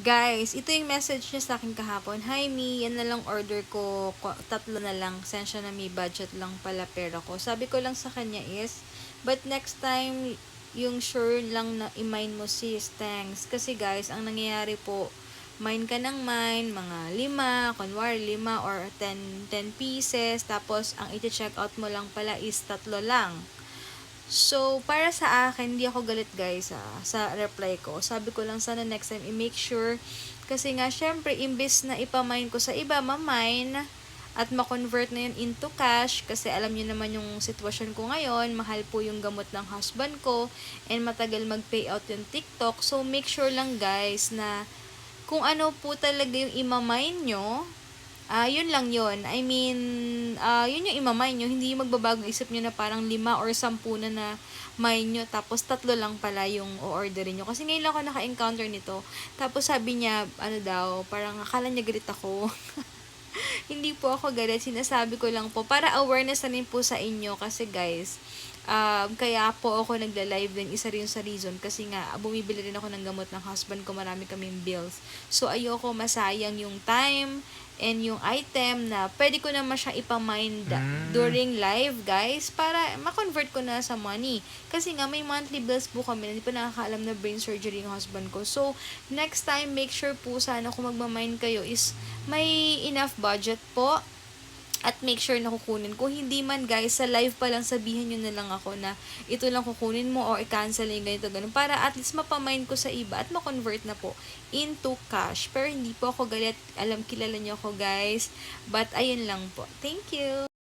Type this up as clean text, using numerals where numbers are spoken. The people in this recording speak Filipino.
Guys, ito yung message niya sa akin kahapon. Hi, Mi. Yan na lang order ko. 3 na lang. Sensya na, Mi. Budget lang pala pera ko. Sabi ko lang sa kanya is, but next time, yung sure lang na i-mine mo sis. Thanks. Kasi guys, ang nangyayari po, mine ka ng mine, mga 5, kunwari 5 or 10 pieces. Tapos, ang iti-check out mo lang pala is 3 lang. So, para sa akin, hindi ako galit guys sa reply ko. Sabi ko lang sana next time i-make sure. Kasi nga, syempre, imbes na ipamine ko sa iba, mamine at ma-convert na yun into cash. Kasi alam niyo naman yung sitwasyon ko ngayon. Mahal po yung gamot ng husband ko. And matagal mag-payout yung TikTok. So, make sure lang guys na kung ano po talaga yung imamine nyo, yun lang yun. I mean, yun yung imamay nyo. Hindi yung magbabago isip nyo na parang 5 or 10 na mine nyo. Tapos 3 lang pala yung o-orderin nyo. Kasi ngayon lang ako naka-encounter nito. Tapos sabi niya, ano daw, parang akala niya galit ako. Hindi po ako galit. Sinasabi ko lang po. Para awareness na rin po sa inyo. Kasi guys, kaya po ako nagla-live din. Isa rin sa reason. Kasi nga, bumibili rin ako ng gamot ng husband ko. Marami kaming bills. So, ayoko masayang yung time and yung item na pwede ko naman siyang ipamind during live, guys, para ma-convert ko na sa money. Kasi nga, may monthly bills po kami na hindi pa nakakaalam na brain surgery yung husband ko. So, next time, make sure po sana kung magmamind kayo is may enough budget po at make sure na kukunin. Kung hindi man guys, sa live pa lang sabihin nyo na lang ako na ito lang kukunin mo or i-cancel yung ganito, ganun. Para at least mapamind ko sa iba at ma-convert na po into cash. Pero hindi po ako galit. Alam, kilala nyo ako guys. But ayun lang po. Thank you!